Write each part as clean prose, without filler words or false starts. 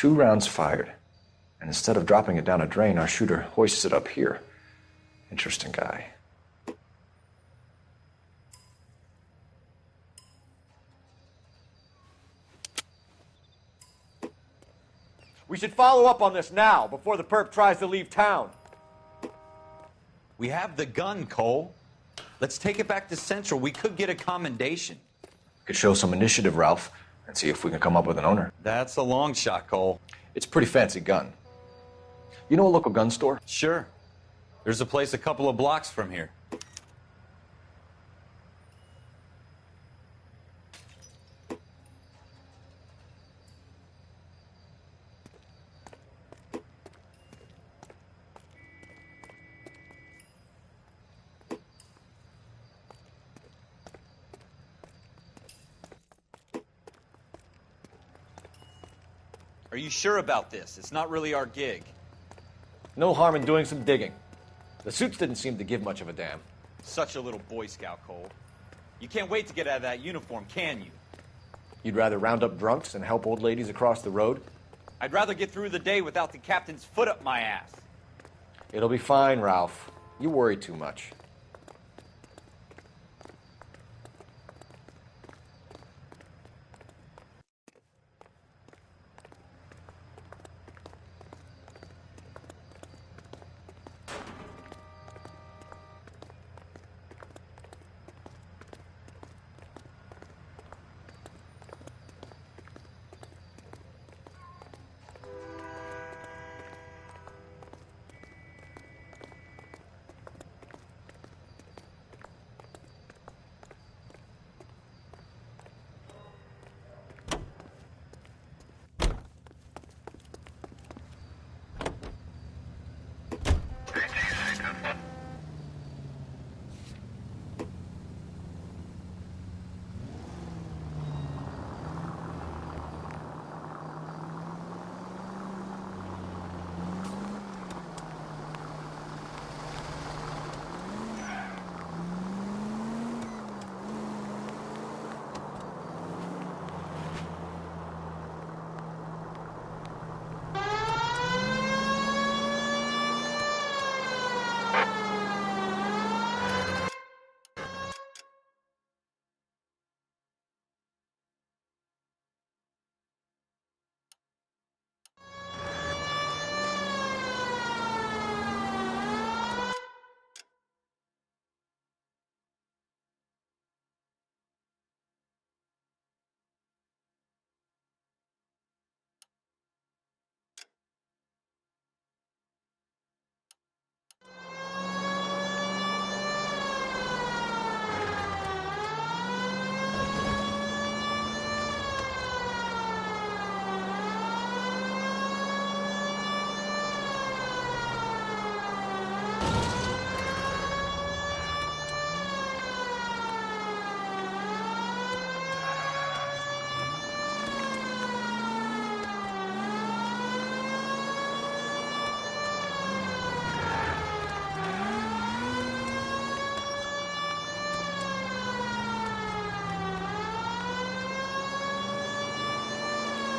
2 rounds fired. And instead of dropping it down a drain, our shooter hoists it up here. Interesting guy. We should follow up on this now, before the perp tries to leave town. We have the gun, Cole. Let's take it back to Central. We could get a commendation. Could show some initiative, Ralph, and see if we can come up with an owner. That's a long shot, Cole. It's a pretty fancy gun. You know a local gun store? Sure. There's a place a couple of blocks from here. Are you sure about this? It's not really our gig. No harm in doing some digging. The suits didn't seem to give much of a damn. Such a little Boy Scout, Cole. You can't wait to get out of that uniform, can you? You'd rather round up drunks and help old ladies across the road? I'd rather get through the day without the captain's foot up my ass. It'll be fine, Ralph. You worry too much.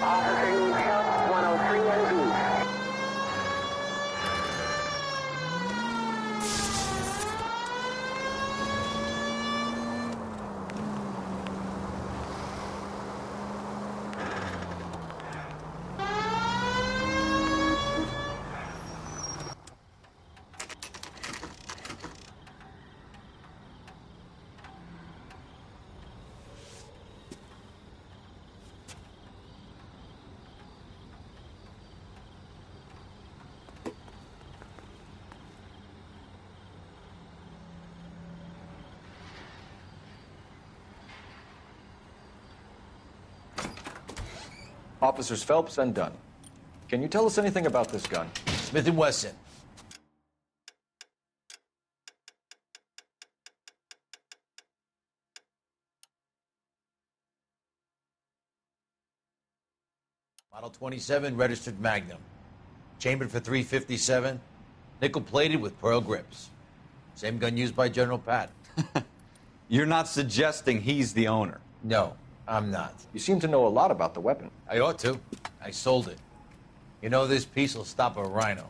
Officer needs help, 103 NV. Officers Phelps and Dunn. Can you tell us anything about this gun? Smith & Wesson. Model 27 registered Magnum. Chambered for .357. Nickel-plated with pearl grips. Same gun used by General Patton. You're not suggesting he's the owner? No, I'm not. You seem to know a lot about the weapon. I ought to. I sold it. You know this piece will stop a rhino.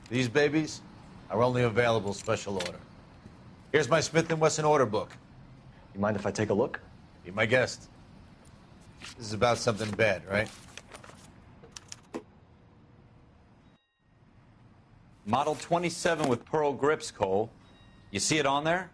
These babies are only available special order. Here's my Smith & Wesson order book. You mind if I take a look? Be my guest. This is about something bad, right? Model 27 with pearl grips, Cole. You see it on there?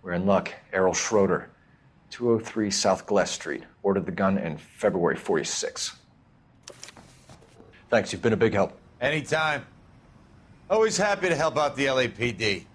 We're in luck. Errol Schroeder, 203 South Glass Street. Ordered the gun in February 46. Thanks, you've been a big help. Anytime. Always happy to help out the LAPD.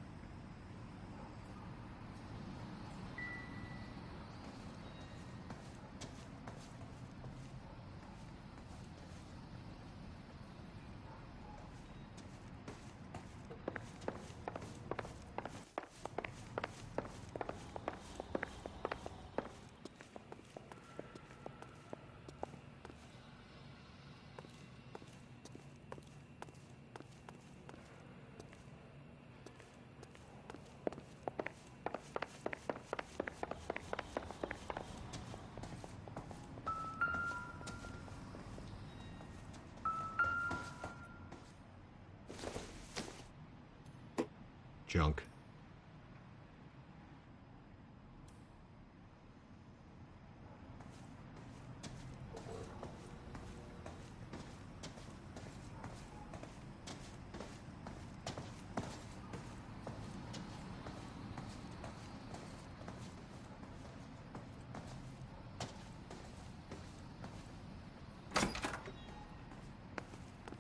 Junk.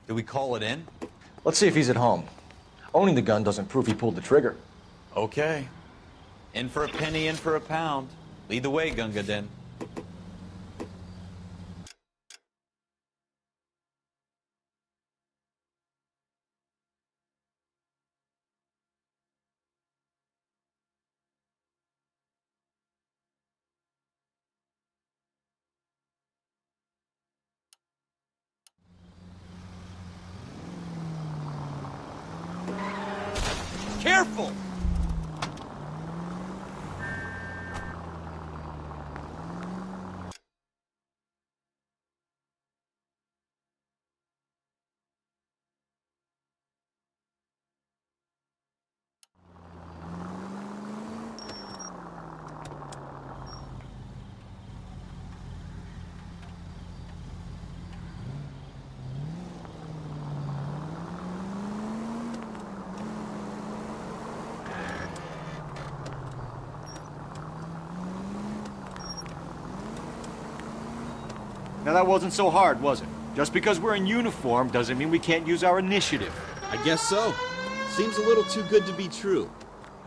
Do we call it in? Let's see if he's at home. Owning the gun doesn't prove he pulled the trigger. Okay. In for a penny, in for a pound. Lead the way, Gunga Din. Careful! Now that wasn't so hard, was it? Just because we're in uniform doesn't mean we can't use our initiative. I guess so. Seems a little too good to be true.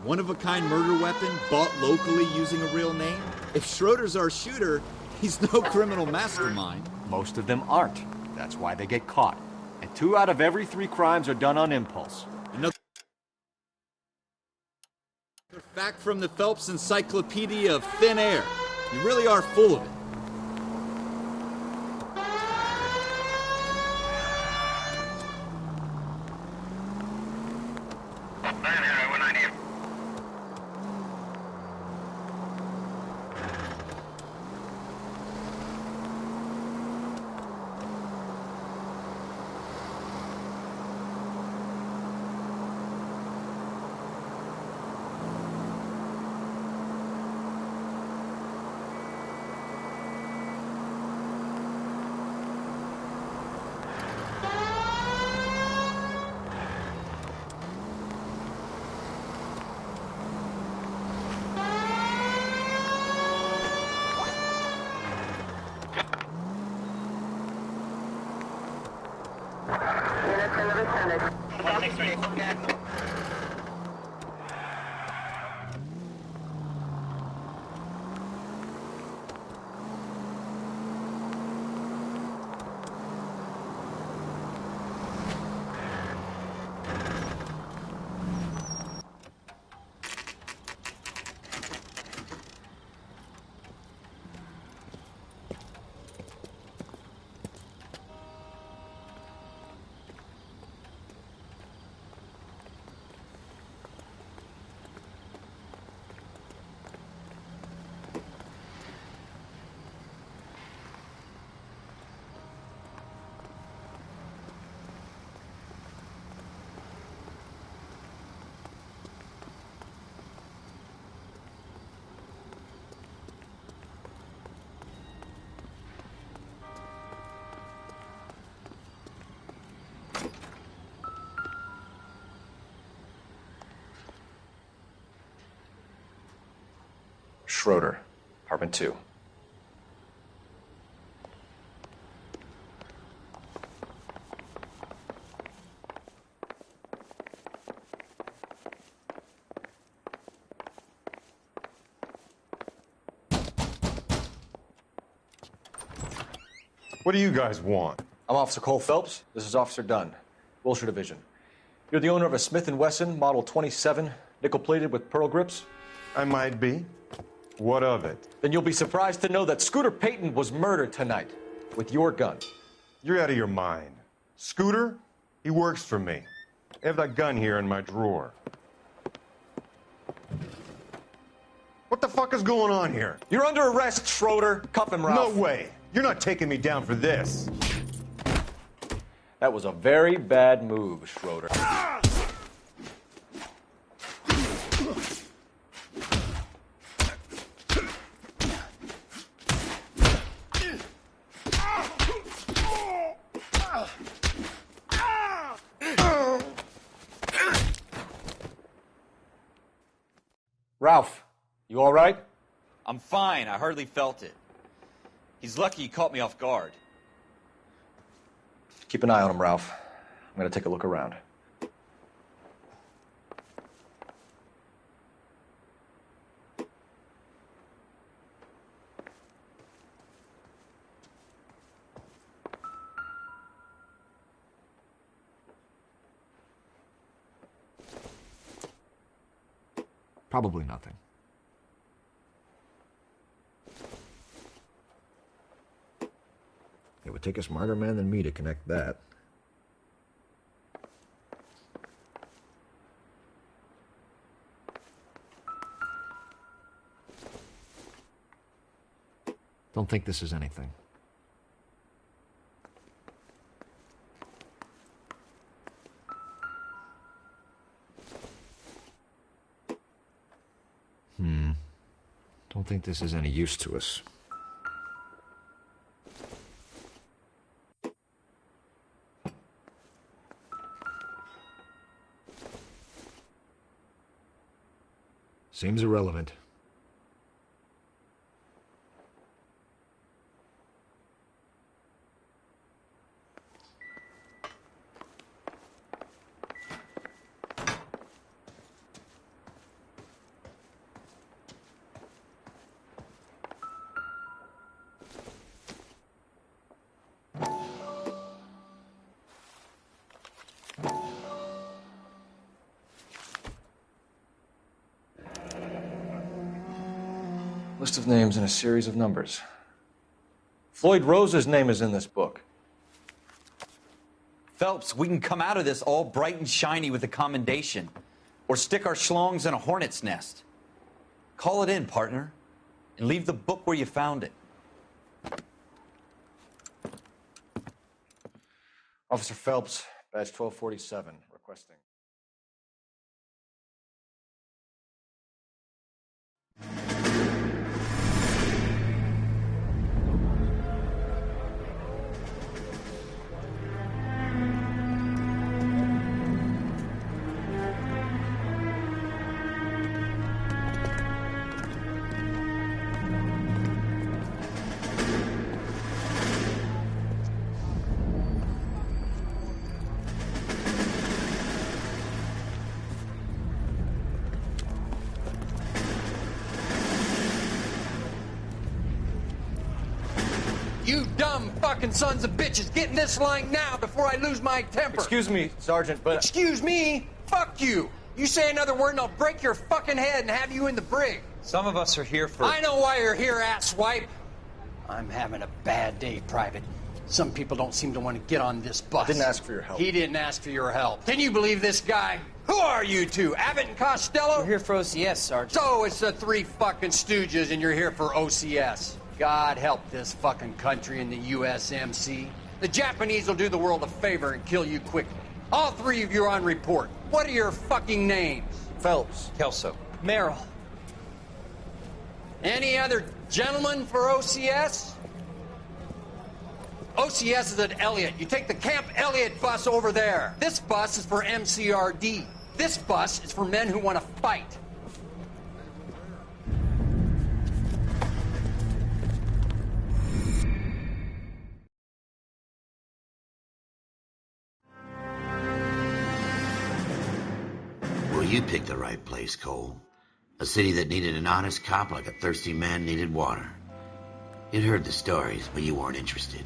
One-of-a-kind murder weapon bought locally using a real name? If Schroeder's our shooter, he's no criminal mastermind. Most of them aren't. That's why they get caught. And 2 out of every 3 crimes are done on impulse. Another fact from the Phelps Encyclopedia of Thin Air. You really are full of it. Schroeder, apartment 2. What do you guys want? I'm Officer Cole Phelps. This is Officer Dunn, Wilshire Division. You're the owner of a Smith & Wesson Model 27, nickel-plated with pearl grips? I might be. What of it? Then you'll be surprised to know that Scooter Payton was murdered tonight with your gun. You're out of your mind. Scooter? He works for me. I have that gun here in my drawer. What the fuck is going on here? You're under arrest, Schroeder. Cuff him, Ralph. No way. You're not taking me down for this. That was a very bad move, Schroeder. Ralph, you all right? I'm fine. I hardly felt it. He's lucky he caught me off guard. Keep an eye on him, Ralph. I'm going to take a look around. Probably nothing. It would take a smarter man than me to connect that. Don't think this is anything. Don't think this is any use to us. Seems irrelevant. List of names and a series of numbers. Floyd Rose's name is in this book. Phelps, we can come out of this all bright and shiny with a commendation. Or stick our schlongs in a hornet's nest. Call it in, partner. And leave the book where you found it. Officer Phelps, badge 1247, requesting. You dumb fucking sons of bitches, get in this line now before I lose my temper. Excuse me, Sergeant, but... Excuse me? Fuck you. You say another word and I'll break your fucking head and have you in the brig. Some of us are here for... I know why you're here, asswipe. I'm having a bad day, Private. Some people don't seem to want to get on this bus. Didn't ask for your help. He didn't ask for your help. Can you believe this guy? Who are you two? Abbott and Costello? We're here for OCS, Sergeant. So it's the three fucking stooges and you're here for OCS. God help this fucking country and the USMC. The Japanese will do the world a favor and kill you quickly. All three of you are on report. What are your fucking names? Phelps. Kelso. Merrill. Any other gentlemen for OCS? OCS is at Elliott. You take the Camp Elliott bus over there. This bus is for MCRD. This bus is for men who want to fight. Well, you picked the right place, Cole. A city that needed an honest cop like a thirsty man needed water. You'd heard the stories, but you weren't interested.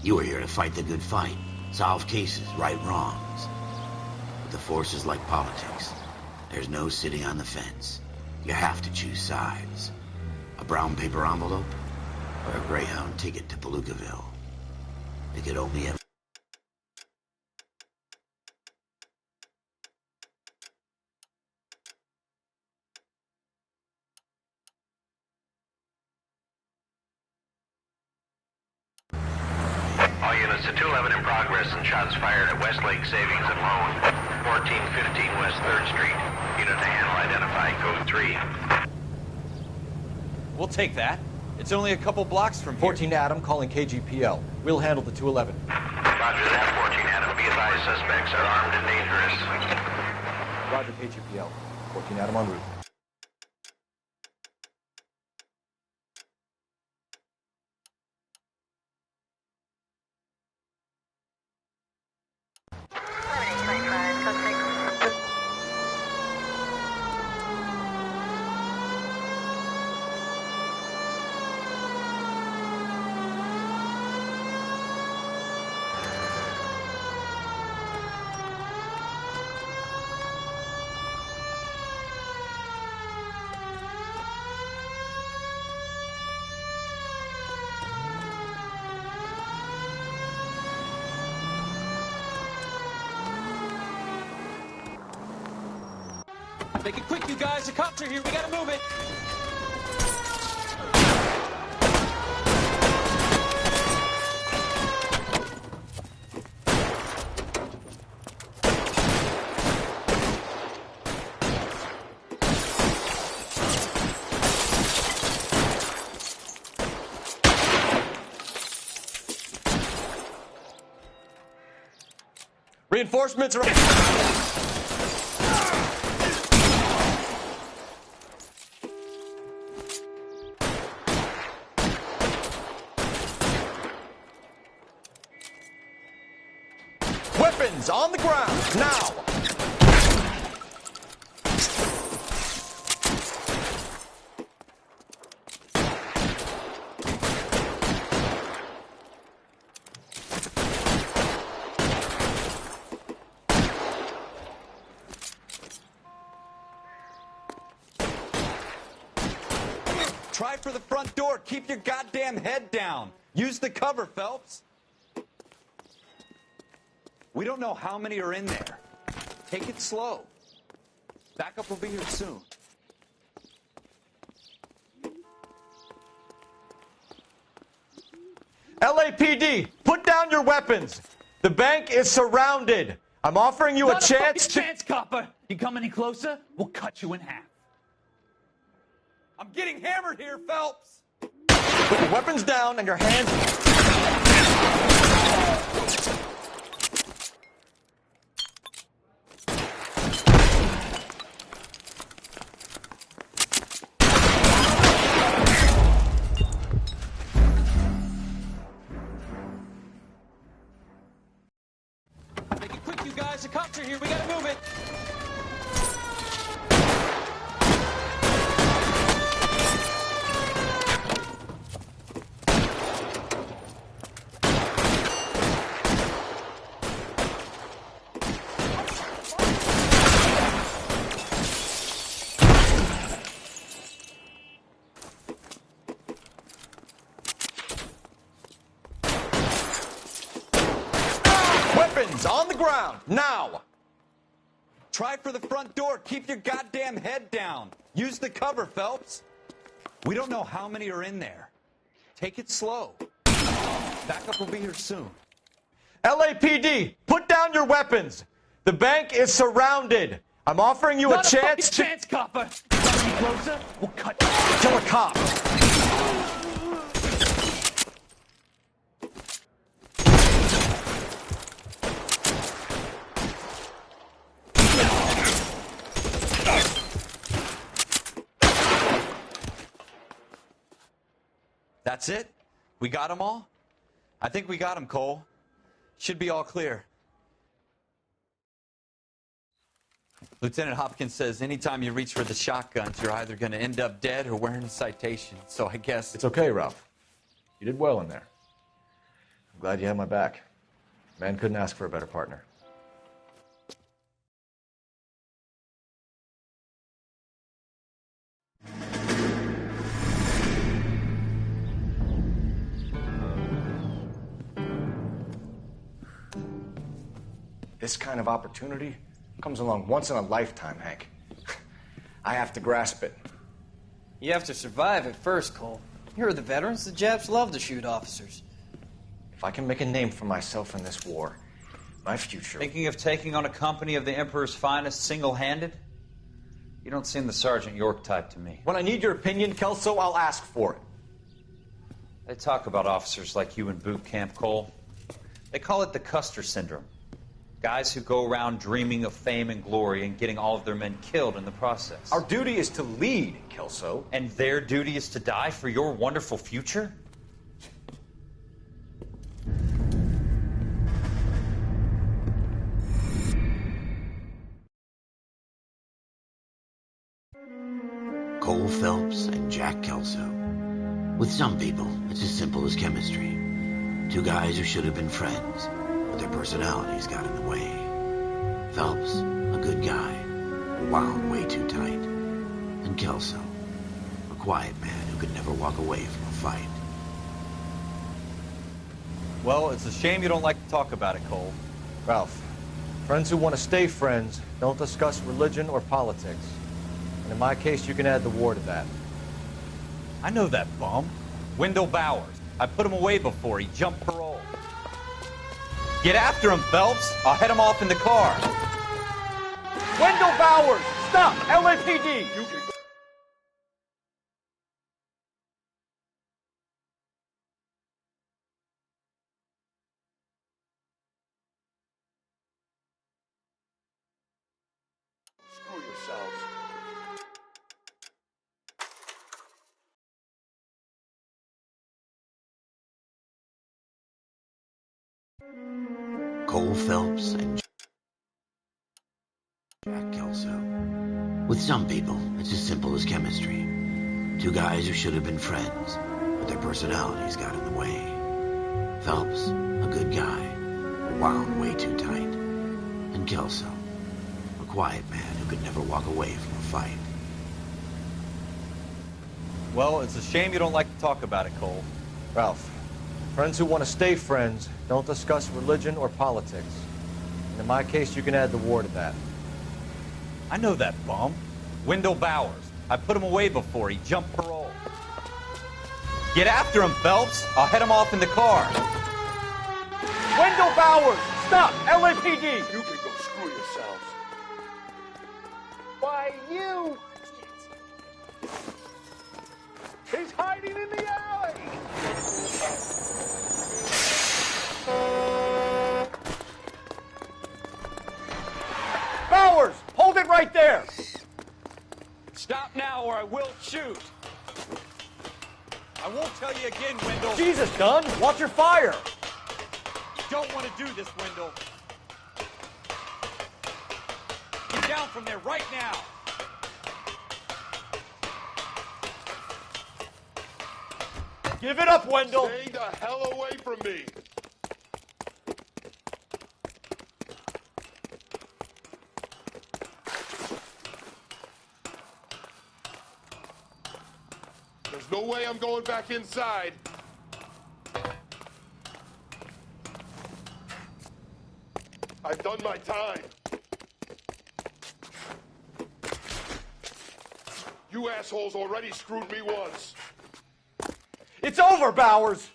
You were here to fight the good fight, solve cases, right wrongs. But the force is like politics. There's no sitting on the fence. You have to choose sides. A brown paper envelope or a Greyhound ticket to Palookaville. It could only ever... All units to 211 in progress and shots fired at Westlake Savings and Loan, 1415 West 3rd Street. Unit to handle identified, code 3. We'll take that. It's only a couple blocks from here. 14 Adam calling KGPL. We'll handle the 211. Roger that, 14 Adam. Be advised, suspects are armed and dangerous. Roger, KGPL. 14 Adam en route. Make it quick, you guys. The cops are here. We gotta move it. Reinforcements are... Weapons on the ground, now! Try for the front door. Keep your goddamn head down. Use the cover, Phelps. We don't know how many are in there. Take it slow. Backup will be here soon. LAPD, put down your weapons. The bank is surrounded. I'm offering you Not a chance fucking chance, copper. You come any closer, we'll cut you in half. I'm getting hammered here, Phelps. Put your weapons down and your hands... Make it quick, you guys. The cops are here. We gotta move it. Weapons on the ground, now! Try for the front door. Keep your goddamn head down. Use the cover, Phelps. We don't know how many are in there. Take it slow. Backup will be here soon. LAPD, put down your weapons. The bank is surrounded. I'm offering you a chance to... chance, copper. Closer, we'll cut. Kill a cop. That's it? We got them all? I think we got them, Cole. Should be all clear. Lieutenant Hopkins says anytime you reach for the shotguns, you're either going to end up dead or wearing a citation. So I guess... It's okay, Ralph. You did well in there. I'm glad you had my back. Man couldn't ask for a better partner. This kind of opportunity comes along once in a lifetime, Hank. I have to grasp it. You have to survive it first, Cole. Here are the veterans. The Japs love to shoot officers. If I can make a name for myself in this war, my future... Thinking of taking on a company of the Emperor's finest single-handed? You don't seem the Sergeant York type to me. When I need your opinion, Kelso, I'll ask for it. They talk about officers like you in boot camp, Cole. They call it the Custer Syndrome. Guys who go around dreaming of fame and glory and getting all of their men killed in the process. Our duty is to lead, Kelso. And their duty is to die for your wonderful future? Cole Phelps and Jack Kelso. With some people, it's as simple as chemistry. Two guys who should have been friends, but their personalities got in the way. Phelps, a good guy, wound way too tight. And Kelso, a quiet man who could never walk away from a fight. Well, it's a shame you don't like to talk about it, Cole. Ralph, friends who want to stay friends don't discuss religion or politics. And in my case, you can add the war to that. I know that bum. Wendell Bowers. I put him away before he jumped parole. Get after him, Phelps. I'll head him off in the car. Wendell Bowers! Stop! LAPD! You can... Screw yourselves. Cole Phelps and Jack Kelso. With some people, it's as simple as chemistry. Two guys who should have been friends, but their personalities got in the way. Phelps, a good guy, wound way too tight. And Kelso, a quiet man who could never walk away from a fight. Well, it's a shame you don't like to talk about it, Cole. Ralph, friends who want to stay friends don't discuss religion or politics. And in my case, you can add the war to that. I know that bum. Wendell Bowers. I put him away before he jumped parole. Get after him, Phelps. I'll head him off in the car. Wendell Bowers! Stop! LAPD! You can go screw yourselves. Why, you... He's hiding in the alley! Bowers! Hold it right there! Stop now or I will shoot. I won't tell you again, Wendell. Jesus, Dunn! Watch your fire! You don't want to do this, Wendell. Get down from there right now. Give it up, Wendell! Stay the hell away from me! There's no way I'm going back inside. I've done my time. You assholes already screwed me once. It's over, Bowers!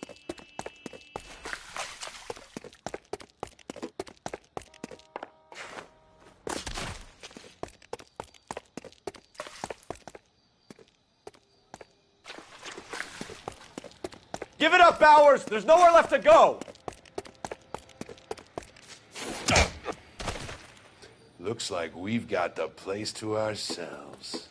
Give it up, Bowers! There's nowhere left to go! Looks like we've got the place to ourselves.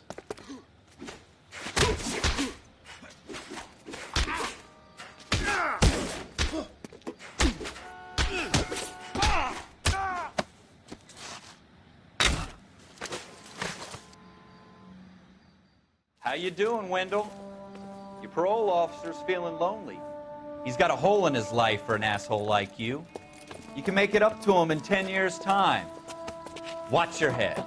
How you doing, Wendell? Your parole officer's feeling lonely. He's got a hole in his life for an asshole like you. You can make it up to him in 10 years' time. Watch your head.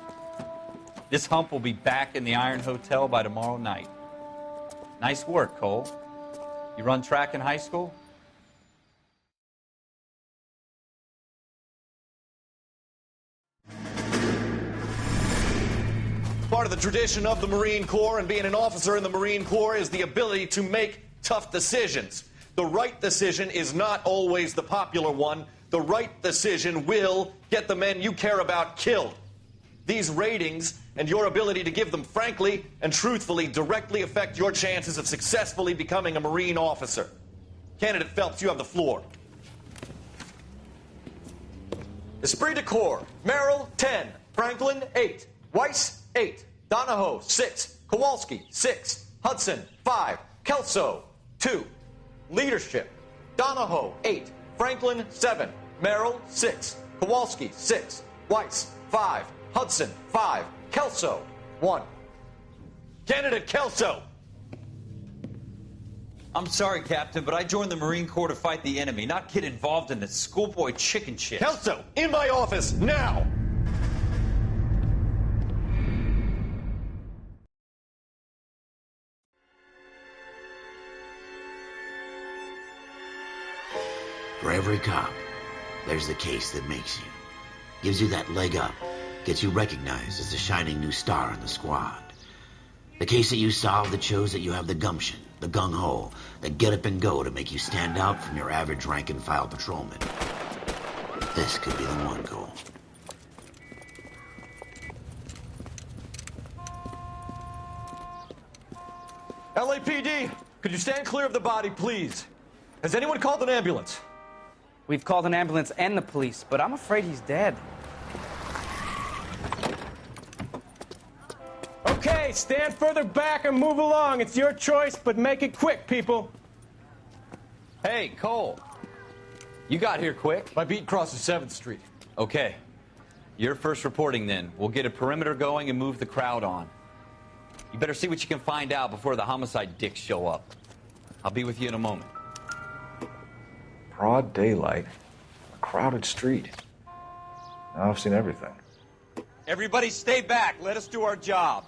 This hump will be back in the Iron Hotel by tomorrow night. Nice work, Cole. You run track in high school? Part of the tradition of the Marine Corps and being an officer in the Marine Corps is the ability to make tough decisions. The right decision is not always the popular one. The right decision will get the men you care about killed. These ratings and your ability to give them frankly and truthfully directly affect your chances of successfully becoming a Marine officer. Candidate Phelps, you have the floor. Esprit de Corps, Merrill, 10. Franklin, 8. Weiss, 8. Donahoe, 6. Kowalski, 6. Hudson, 5. Kelso, 2. Leadership, Donahoe, 8. Franklin, 7. Merrill, 6. Kowalski, 6. Weiss, 5. Hudson, 5. Kelso, 1. Candidate Kelso! I'm sorry, Captain, but I joined the Marine Corps to fight the enemy, not get involved in the schoolboy chicken shit. Kelso, in my office, now! For every cop, there's the case that makes you. Gives you that leg up. Gets you recognized as the shining new star in the squad. The case that you solve that shows that you have the gumption, the gung-ho, the get up and go to make you stand out from your average rank-and-file patrolman. This could be the one, Cole. LAPD, could you stand clear of the body, please? Has anyone called an ambulance? We've called an ambulance and the police, but I'm afraid he's dead. Okay, stand further back and move along. It's your choice, but make it quick, people. Hey, Cole. You got here quick. My beat crosses 7th Street. Okay. You're first reporting then. We'll get a perimeter going and move the crowd on. You better see what you can find out before the homicide dicks show up. I'll be with you in a moment. Broad daylight, a crowded street. Now I've seen everything. Everybody stay back. Let us do our job.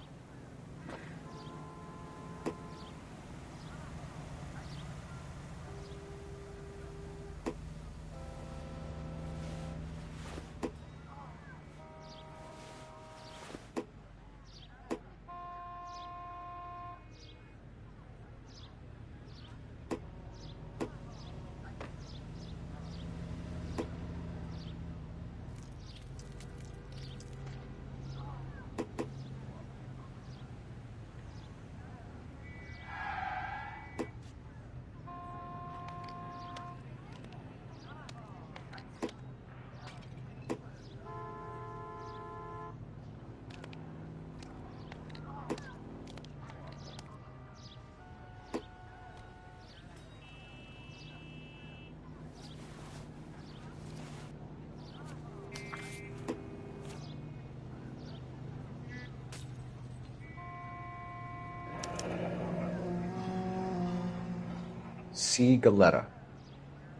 C. Galetta.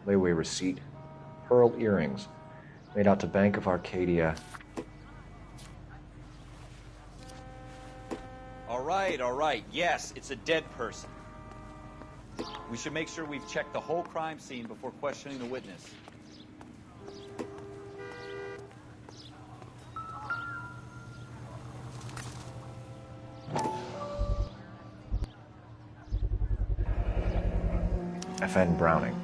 Layaway receipt. Pearl earrings. Made out to Bank of Arcadia. All right. Yes, it's a dead person. We should make sure we've checked the whole crime scene before questioning the witness. FN Browning,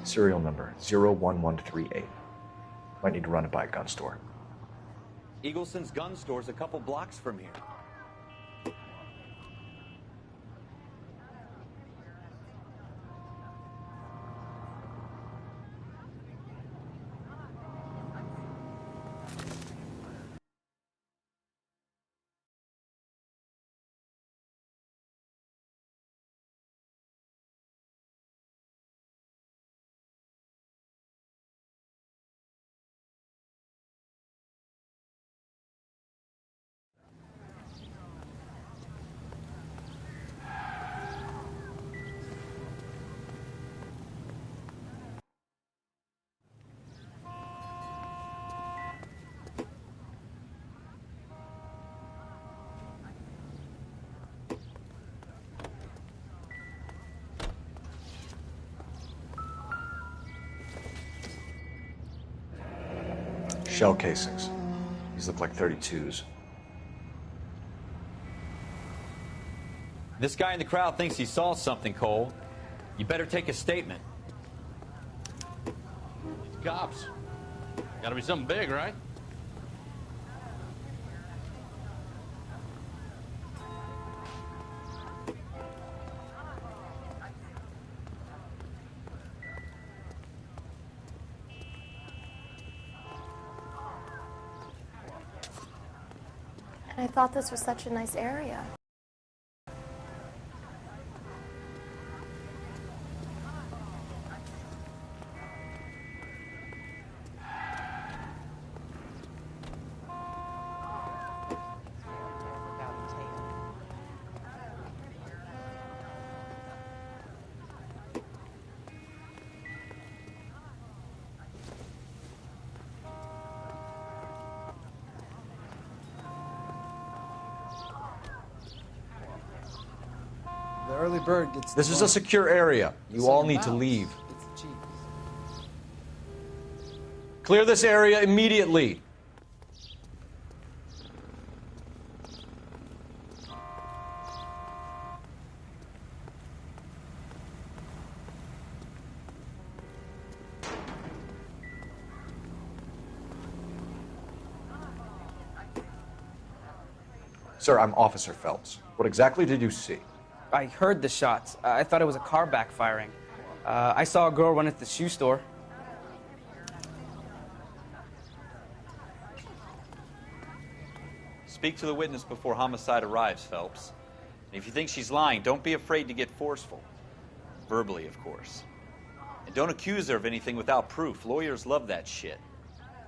serial number 01138. Might need to run it by a gun store. Eagleson's gun store's a couple blocks from here. Shell casings. These look like 32s. This guy in the crowd thinks he saw something, Cole. You better take a statement. Cops. Gotta be something big, right? And I thought this was such a nice area. The early bird gets. This is a secure area. You all need to leave. Clear this area immediately. Sir, I'm Officer Phelps. What exactly did you see? I heard the shots. I thought it was a car backfiring. I saw a girl run into the shoe store. Speak to the witness before homicide arrives, Phelps. And if you think she's lying, don't be afraid to get forceful. Verbally, of course. And don't accuse her of anything without proof. Lawyers love that shit.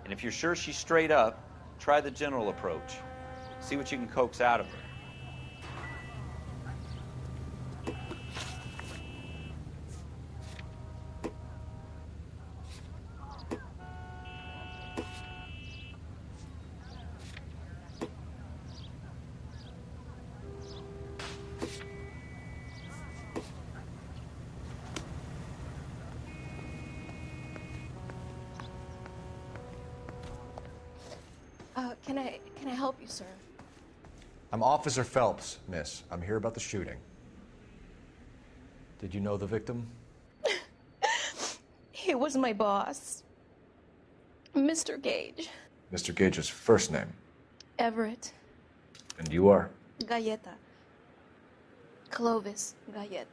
And if you're sure she's straight up, try the general approach. See what you can coax out of her. Can I help you, sir? I'm Officer Phelps, miss. I'm here about the shooting. Did you know the victim? He was my boss, Mr. Gage. Mr. Gage's first name. Everett. And you are? Galleta. Clovis Galleta.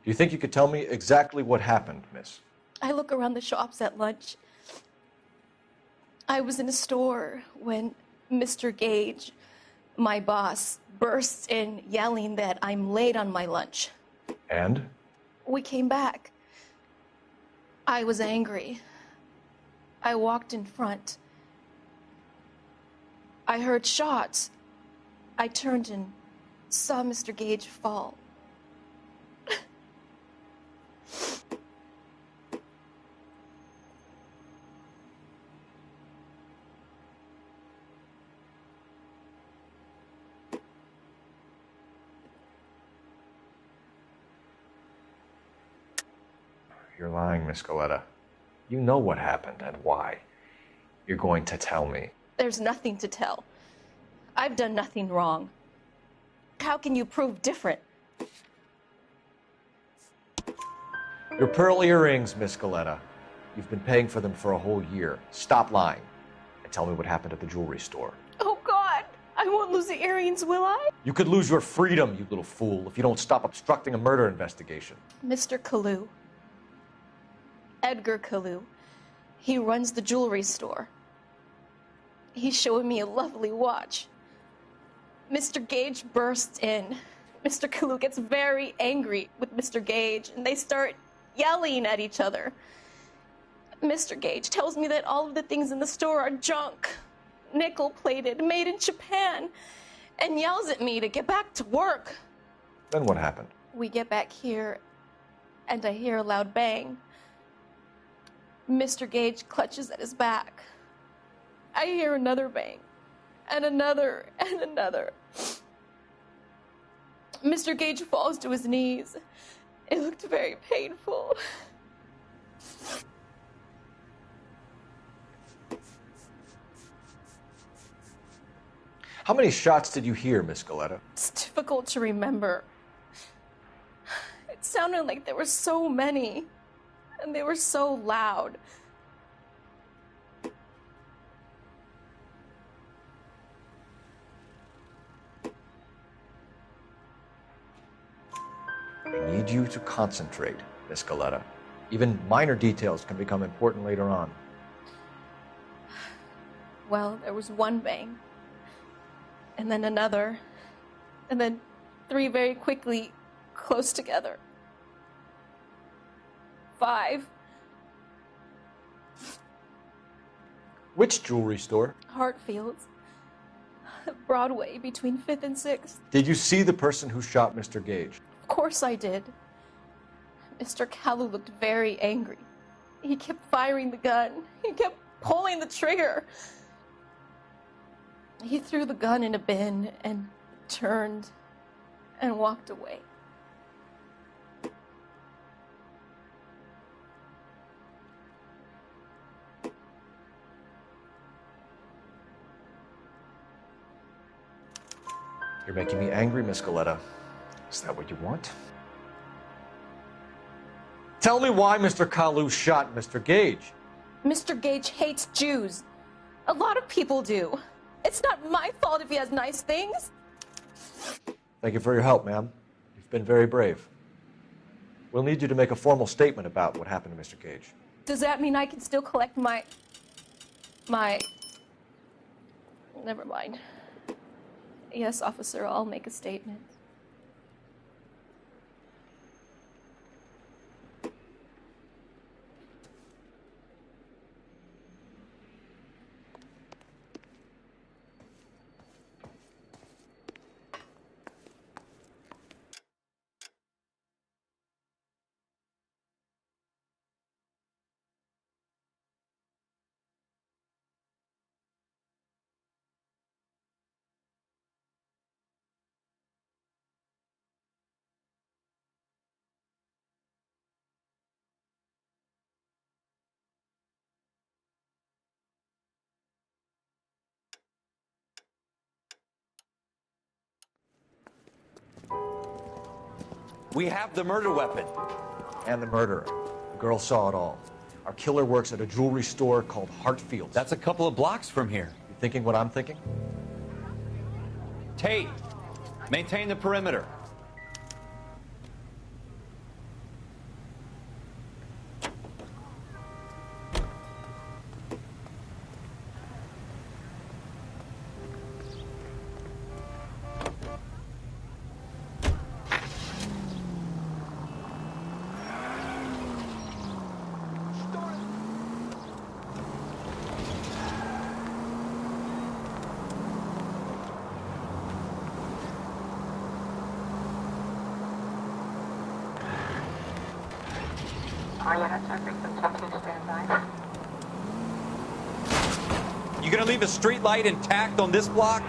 Do you think you could tell me exactly what happened, miss? I look around the shops at lunch. I was in a store when Mr. Gage, my boss, bursts in yelling that I'm late on my lunch. And? We came back. I was angry. I walked in front. I heard shots. I turned and saw Mr. Gage fall. You're lying, Miss Goleta. You know what happened and why. You're going to tell me. There's nothing to tell. I've done nothing wrong. How can you prove different? Your pearl earrings, Miss Goleta. You've been paying for them for a whole year. Stop lying and tell me what happened at the jewelry store. Oh, God! I won't lose the earrings, will I? You could lose your freedom, you little fool, if you don't stop obstructing a murder investigation. Mr. Kalu. Edgar Kalu. He runs the jewelry store. He's showing me a lovely watch. Mr. Gage bursts in. Mr. Kalu gets very angry with Mr. Gage, and they start yelling at each other. Mr. Gage tells me that all of the things in the store are junk, nickel-plated, made in Japan, and yells at me to get back to work. Then what happened? We get back here, and I hear a loud bang. Mr. Gage clutches at his back. I hear another bang, and another, and another. Mr. Gage falls to his knees. It looked very painful. How many shots did you hear, Miss Goleta? It's difficult to remember. It sounded like there were so many, and they were so loud. I need you to concentrate, Miss Goleta. Even minor details can become important later on. Well, there was one bang, and then another, and then three very quickly, close together. 5. Which jewelry store? Hartfield's. Broadway, between 5th and 6th. Did you see the person who shot Mr. Gage? Of course I did. Mr. Kalu looked very angry. He kept firing the gun. He kept pulling the trigger. He threw the gun in a bin and turned and walked away. You're making me angry, Miss Goleta. Is that what you want? Tell me why Mr. Kalu shot Mr. Gage. Mr. Gage hates Jews. A lot of people do. It's not my fault if he has nice things. Thank you for your help, ma'am. You've been very brave. We'll need you to make a formal statement about what happened to Mr. Gage. Does that mean I can still collect my... Never mind. Yes, officer, I'll make a statement. We have the murder weapon. And the murderer. The girl saw it all. Our killer works at a jewelry store called Hartfield's. That's a couple of blocks from here. You thinking what I'm thinking? Tate, maintain the perimeter. All units are frequency 2, stand by. You gonna leave a street light intact on this block?